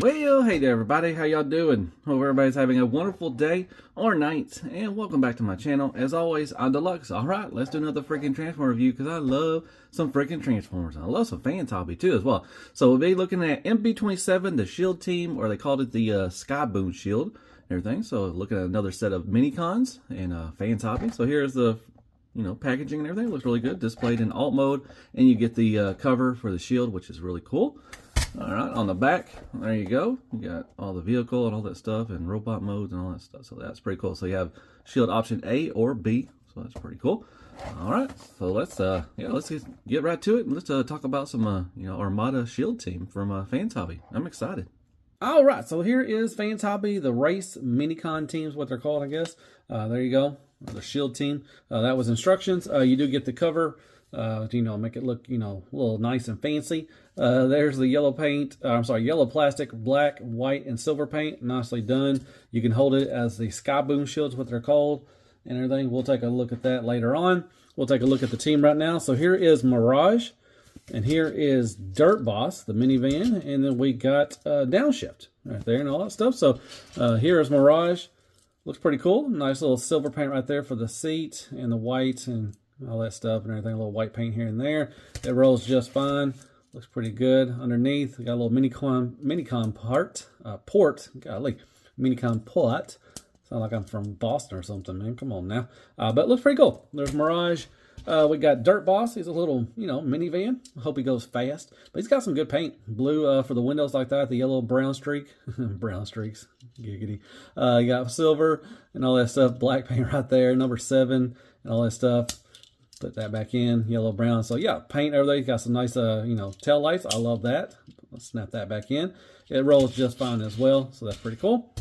Well, hey there everybody, how y'all doing? Hope everybody's having a wonderful day or night, and welcome back to my channel. As always, I'm Deluxe. Alright, let's do another freaking Transformer review, because I love some freaking Transformers. I love some fan hobby too as well. So we'll be looking at MB-27, the Shield team, or they called it the Skyboom Shield, and everything. So looking at another set of Minicons and fan hobby. So here's the packaging and everything. It looks really good, displayed in alt mode, and you get the cover for the shield, which is really cool. All right, on the back, there you go. You got all the vehicle and all that stuff, and robot modes and all that stuff. So that's pretty cool. So you have shield option A or B. So that's pretty cool. All right, so let's get right to it, and let's talk about some Armada Shield team from Fans Hobby. I'm excited. All right, so here is Fans Hobby, the race minicon teams, what they're called, I guess. There you go, the Shield team. That was instructions. You do get the cover. Make it look, a little nice and fancy. There's the yellow paint, yellow plastic, black, white, and silver paint, nicely done. You can hold it as the Skyboom Shields, what they're called, and everything. We'll take a look at that later on. We'll take a look at the team right now. So here is Mirage, and here is Dirt Boss, the minivan, and then we got Downshift right there and all that stuff. So here is Mirage. Looks pretty cool. Nice little silver paint right there for the seat, and the white and all that stuff and everything. A little white paint here and there. It rolls just fine. Looks pretty good. Underneath, we got a little minicon port. Golly, minicon port. Sound like I'm from Boston or something, man. Come on now. But it looks pretty cool. There's Mirage. We got Dirt Boss. He's a little, minivan. I hope he goes fast. But he's got some good paint. Blue for the windows like that. The yellow brown streak. Brown streaks. Giggity. You got silver and all that stuff. Black paint right there. Number 7 and all that stuff. Put that back in, yellow, brown. So yeah, paint over there. Got some nice, tail lights. I love that. Let's snap that back in. It rolls just fine as well, so that's pretty cool.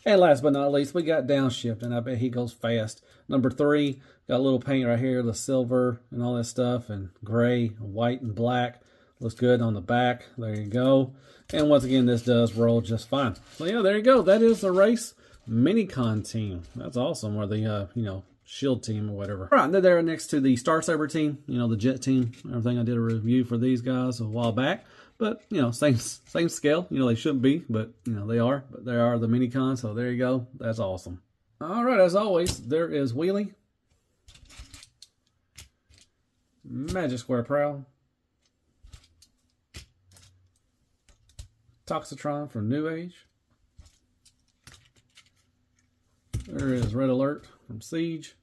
And last but not least, we got Downshift, and I bet he goes fast. Number 3, got a little paint right here, the silver and all that stuff, and gray, white, and black. Looks good on the back. There you go. And once again, this does roll just fine. So yeah, there you go. That is the race minicon team. That's awesome. Or the Shield team or whatever. All right, they're there next to the Star Saber team, the Jet team, everything. I did a review for these guys a while back, but same scale. They shouldn't be, but they are. But they are the minicons, so there you go. That's awesome. All right, as always, there is Wheelie, Magic Square Prowl, Toxitron from New Age. There is Red Alert from Siege.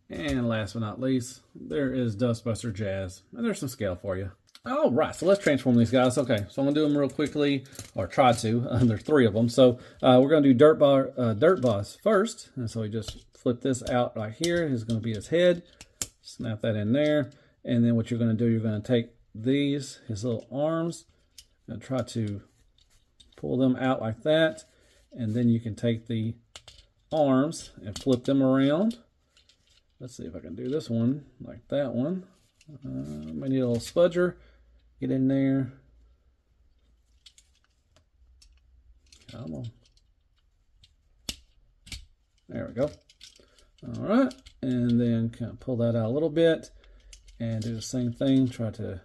And last but not least, there is Dustbuster Jazz. And there's some scale for you. All right, so let's transform these guys. Okay, so I'm going to do them real quickly, or try to. There's 3 of them. So we're going to do Dirt Boss first. And so we just flip this out right here. Here's going to be his head. Snap that in there. And then what you're going to do, you're going to take his little arms, and try to pull them out like that. And then you can take the arms and flip them around. Let's see if I can do this one like that one. Might need a little spudger. Get in there. Come on. There we go. All right. And then kind of pull that out a little bit and do the same thing. Try to.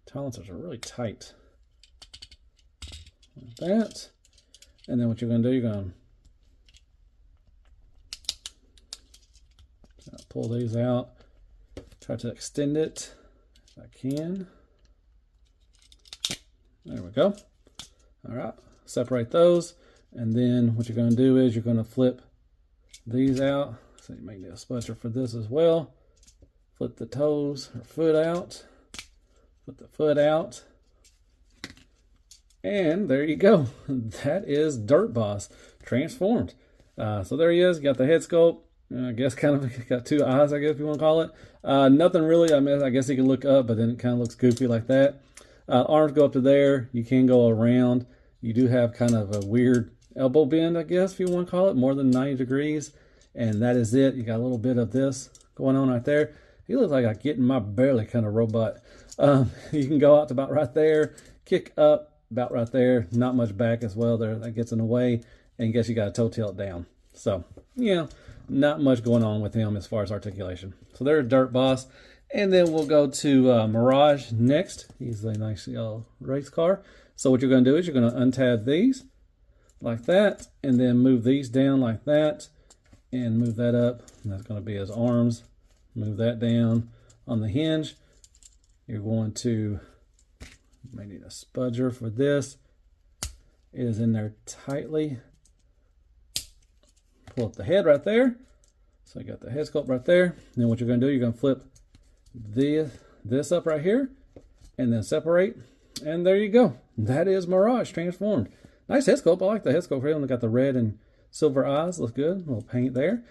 Tolerances are really tight. Like that. And then what you're going to do, you're going to pull these out. Try to extend it if I can. There we go. All right, separate those. And then what you're going to do is you're going to flip these out. So you may need a spudger for this as well. Flip the toes or foot out. Flip the foot out. And there you go. That is Dirt Boss transformed. So there he is. Got the head sculpt. I guess kind of got 2 eyes, I guess if you want to call it. Nothing really. I mean, I guess he can look up, but then it kind of looks goofy like that. Arms go up to there. You can go around. You do have kind of a weird elbow bend, I guess if you want to call it, more than 90 degrees. And that is it. You got a little bit of this going on right there. He looks like a getting my belly kind of robot. You can go out to about right there, kick up about right there. Not much back as well there. That gets in the way. And I guess you got to toe tilt down. So, yeah. Not much going on with him as far as articulation. So there's Dirt Boss. And then we'll go to Mirage next. He's a nice race car. So what you're going to do is you're going to untab these like that, and then move these down like that, and move that up. And that's going to be his arms. Move that down on the hinge. You're going to, you may need a spudger for this. It is in there tightly. Pull up the head right there. So you got the head sculpt right there. And then what you're going to do, you're going to flip this up right here, and then separate. And there you go. That is Mirage transformed. Nice head sculpt. I like the head sculpt here. They got the red and silver eyes. Looks good. A little paint there.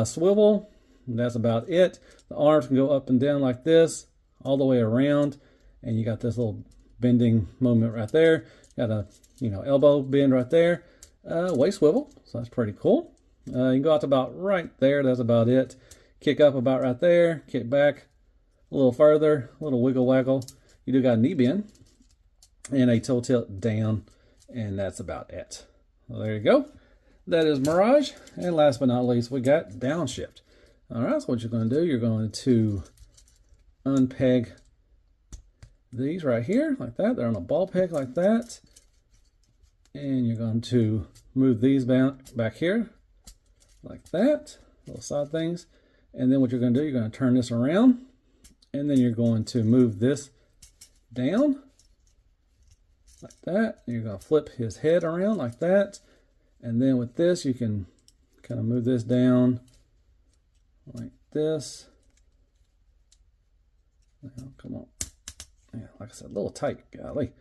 Swivel. That's about it. The arms can go up and down like this, all the way around. And you got this little bending moment right there. Got a elbow bend right there. Waist swivel. So that's pretty cool. You can go out to about right there. That's about it. Kick up about right there. Kick back a little further. A little wiggle waggle. You do got a knee bend and a toe tilt down, and that's about it. Well, there you go. That is Mirage. And last but not least, we got downshift. All right, so what you're going to do, you're going to unpeg these right here like that. They're on a ball peg like that. And you're going to move these back here like that, little side things. And then what you're going to do, you're going to turn this around, and then you're going to move this down like that. And you're going to flip his head around like that. And then with this, you can kind of move this down like this. Now, come on. Yeah, like I said, a little tight, golly.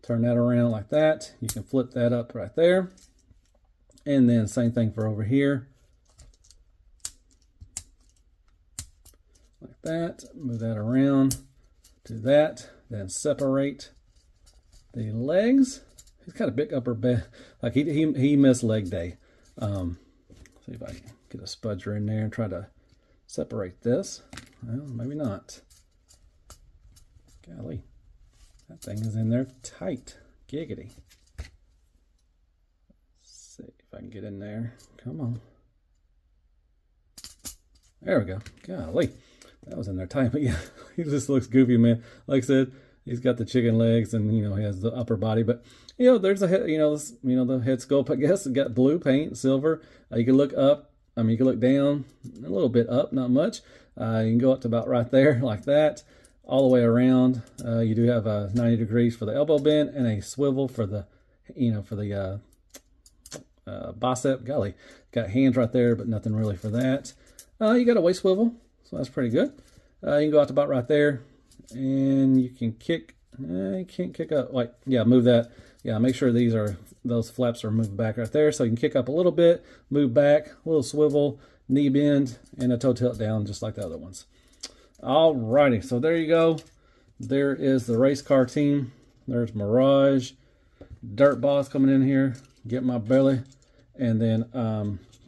Turn that around like that. You can flip that up right there. And then same thing for over here. Like that. Move that around. Do that. Then separate the legs. He's got a big upper back. Like he missed leg day. See if I can get a spudger in there and try to separate this. Well, maybe not. Golly. That thing is in there tight. Giggity. Let's see if I can get in there. Come on. There we go. Golly. That was in there tight. But yeah, he just looks goofy, man. Like I said, he's got the chicken legs and, he has the upper body. But, there's a head, the head sculpt, I guess. It got blue paint, silver. You can look up. You can look down a little bit up, not much. You can go up to about right there like that. All the way around. You do have a 90 degrees for the elbow bend and a swivel for the, bicep. Golly, got hands right there, but nothing really for that. You got a waist swivel, so that's pretty good. You can go out to about right there, and you can kick. You can't kick up. Move that. Yeah, make sure those flaps are moved back right there, so you can kick up a little bit, move back, a little swivel, knee bend, and a toe tilt down, just like the other ones. Alrighty, so there you go. There is the race car team. There's Mirage, Dirt Boss coming in here, Get My Belly, and then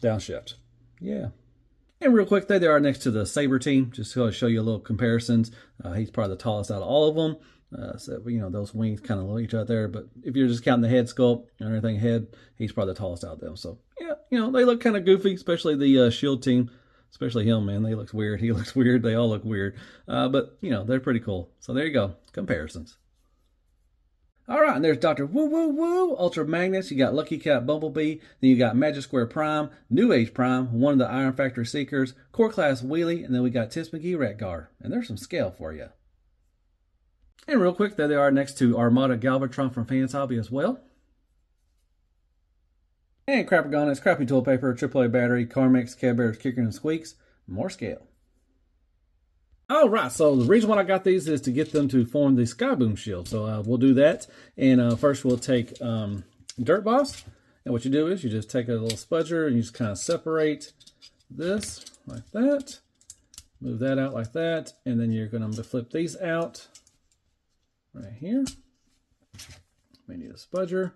Downshift. Yeah. And real quick, they are next to the Saber team, just to show you a little comparisons. He's probably the tallest out of all of them. So, those wings kind of look each other there. But if you're just counting the head sculpt and everything head, he's probably the tallest out of them. So, yeah, they look kind of goofy, especially the Shield team. Especially him, man. He looks weird. He looks weird. They all look weird. But, they're pretty cool. So there you go. Comparisons. All right, and there's Dr. Woo Woo Woo, Ultra Magnus. You got Lucky Cat Bumblebee. Then you got Magic Square Prime, New Age Prime, one of the Iron Factory Seekers, Core Class Wheelie, and then we got Tis McGee Retgar. And there's some scale for you. And real quick, there they are next to Armada Galvatron from Fans Hobby as well. And Crapagon, Crappy Tool Paper, AAA Battery, Carmex, Care Bears, Kicker, and Squeaks. More scale. Alright, so the reason why I got these is to get them to form the Skyboom Shield. So we'll do that. And first we'll take Dirt Boss. And what you do is you just take a little spudger and you just kind of separate this like that. Move that out like that. And then you're going to flip these out right here. We need a spudger.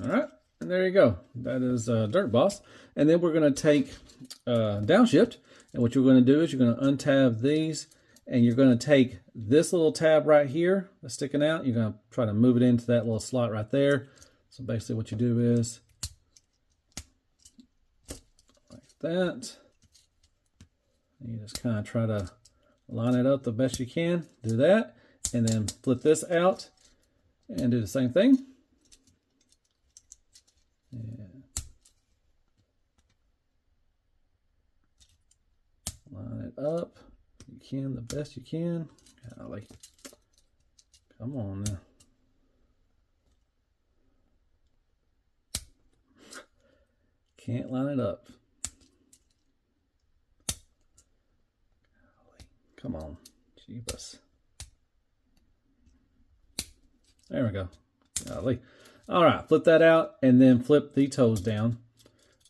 All right, and there you go. That is Dirt Boss. And then we're going to take Downshift. And what you're going to do is you're going to untab these. And you're going to take this little tab right here that's sticking out. You're going to try to move it into that little slot right there. So basically what you do is like that. You just kind of try to line it up the best you can. Do that, and then flip this out and do the same thing. And line it up. You can the best you can. Golly. Come on now. Can't line it up. Golly. Come on. Jeebus. There we go. Golly. All right, flip that out and then flip the toes down.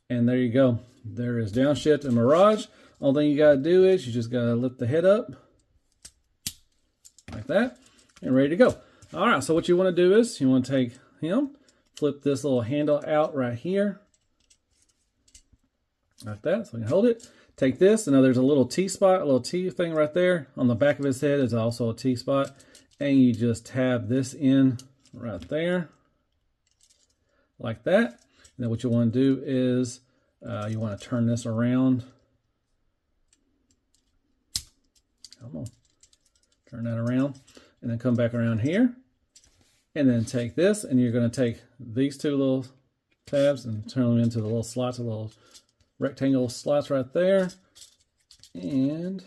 And there you go. There is downshift and Mirage. Only thing you got to do is you just got to lift the head up like that and ready to go. All right, so what you want to do is you want to take him, flip this little handle out right here like that, so we can hold it. Take this, and now there's a little T spot, a little T thing right there. On the back of his head is also a T spot, and you just tab this in right there like that. And then what you want to do is you want to turn this around. Come on. Turn that around and then come back around here and then take this, and you're going to take these two little tabs and turn them into the little slots, the little rectangle slots right there. And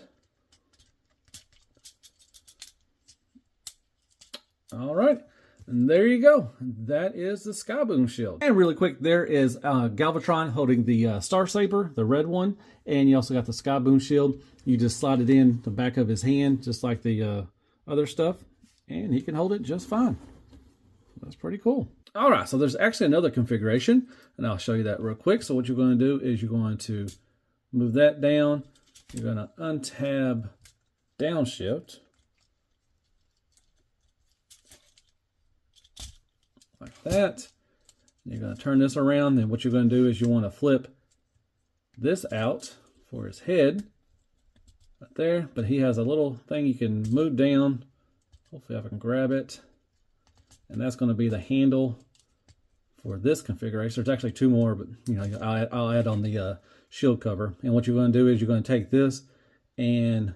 all right. And there you go. That is the Skyboom Shield. And really quick, there is Galvatron holding the Star Saber, the red one. And you also got the Skyboom Shield. You just slide it in the back of his hand, just like the other stuff. And he can hold it just fine. That's pretty cool. All right, so there's actually another configuration. And I'll show you that real quick. So what you're going to do is you're going to move that down. You're going to untab downshift. Like that. You're going to turn this around, and what you're going to do is you want to flip this out for his head right there, but he has a little thing you can move down. Hopefully I can grab it, and that's going to be the handle for this configuration. There's actually two more, but you know, I'll add on the shield cover. And what you're going to do is you're going to take this, and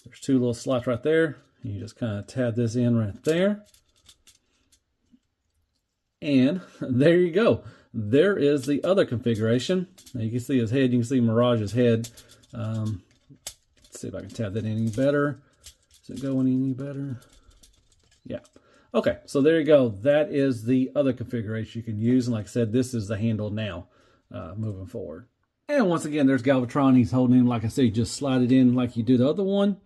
there's two little slots right there. You just kind of tab this in right there. And there you go. There is the other configuration. Now you can see his head. You can see Mirage's head. Let's see if I can tab that in any better. Is it going any better? Yeah. Okay, so there you go. That is the other configuration you can use. And like I said, this is the handle now moving forward. And once again, there's Galvatron. He's holding him. Like I said, you just slide it in like you do the other one.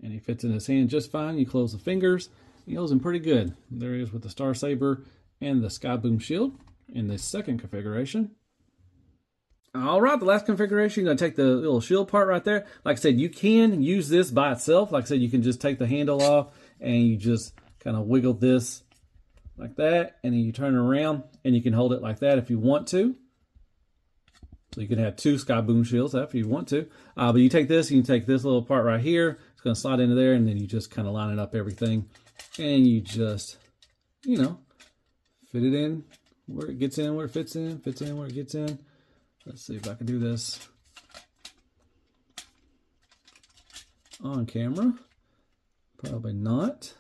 And he fits in his hand just fine. You close the fingers. He holds him pretty good. There he is with the Star Saber and the Skyboom Shield in this second configuration. All right, the last configuration, you're going to take the little shield part right there. Like I said, you can use this by itself. Like I said, you can just take the handle off and you just kind of wiggle this like that, and then you turn it around and you can hold it like that if you want to. So you can have two Skyboom Shields if you want to. But you take this, you can take this little part right here. It's going to slide into there, and then you just kind of line it up everything. And you just, you know, fit it in where it gets in, where it fits in where it gets in. Let's see if I can do this on camera. Probably not.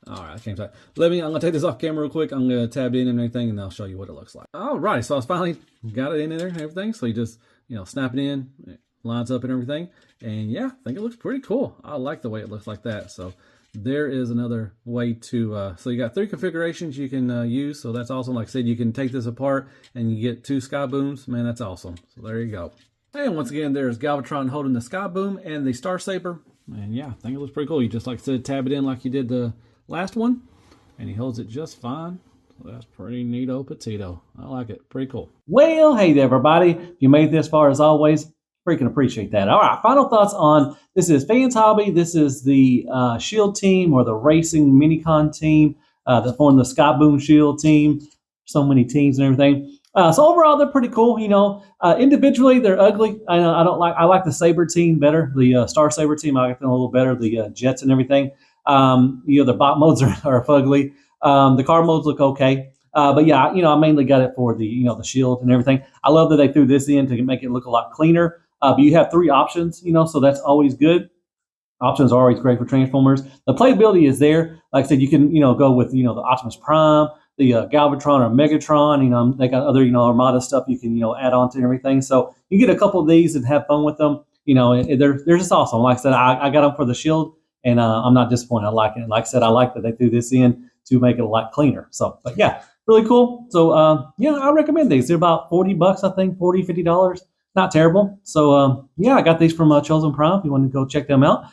All right, I can't type. I'm gonna take this off camera real quick. I'm gonna tab it in and everything, and I'll show you what it looks like. All right, so I finally got it in there and everything. So you just, you know, snap it in, it lines up and everything. And yeah, I think it looks pretty cool. I like the way it looks like that. So there is another way to, so you got three configurations you can use. So that's awesome. Like I said, you can take this apart and you get two Skybooms. Man, that's awesome. So there you go. And once again, there's Galvatron holding the Skyboom and the Star Saber. And yeah, I think it looks pretty cool. You just, like I said, tab it in like you did the last one, and he holds it just fine. So that's pretty neato petito. I like it. Pretty cool. Well, hey there, everybody. If you made it this far, as always, freaking appreciate that. All right, final thoughts on this is Fans Hobby. This is the Shield team, or the Racing Minicon team that formed the Skyboom Shield team. So many teams and everything. So overall, they're pretty cool. You know, individually they're ugly. I like the Saber team better. The Star Saber team, I like them a little better. The jets and everything. You know, the bot modes are ugly. The car modes look okay. But yeah, I mainly got it for the the shield and everything. I love that they threw this in to make it look a lot cleaner. But you have 3 options, so that's always good. Options are always great for Transformers. The playability is there. Like I said, you can go with the Optimus Prime, the Galvatron or Megatron. They got other Armada stuff you can add on to everything. So you get a couple of these and have fun with them. They're just awesome. Like I said, I got them for the shield, and I'm not disappointed. I like it. And like I said, I like that they threw this in to make it a lot cleaner. So, but yeah, really cool. So yeah, I recommend these. They're about $40, I think, $40-$50. Not terrible. So yeah, I got these from Chosen Prime. If you want to go check them out.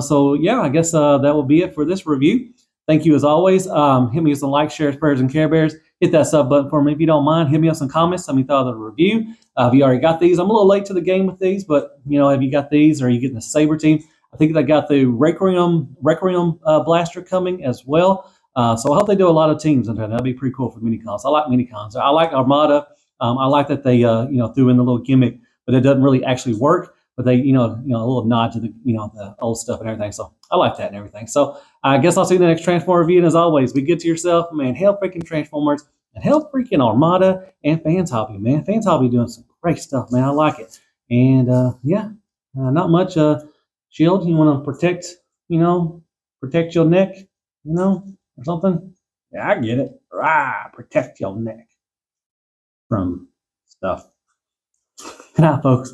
So yeah, I guess that will be it for this review. Thank you as always. Hit me with some likes, shares, prayers, and Care Bears. Hit that sub button for me if you don't mind. Hit me up some comments. Let me thought of the review. If you already got these, I'm a little late to the game with these, but have you got these, or are you getting the Saber team? I think they got the Requiem blaster coming as well. So I hope they do a lot of teams in there. That'd be pretty cool for minicons. I like minicons. I like Armada. I like that they threw in the little gimmick, but it doesn't really actually work. But they, a little nod to the, the old stuff and everything. So I like that and everything. So I guess I'll see you in the next Transformer review. And as always, be good to yourself, man. Help freaking Transformers and help freaking Armada and Fans Hobby, man. Fans Hobby doing some great stuff, man. I like it. And yeah, not much. Shield, you want to protect, protect your neck, or something. Yeah, I get it. Protect your neck from stuff. Good night, folks.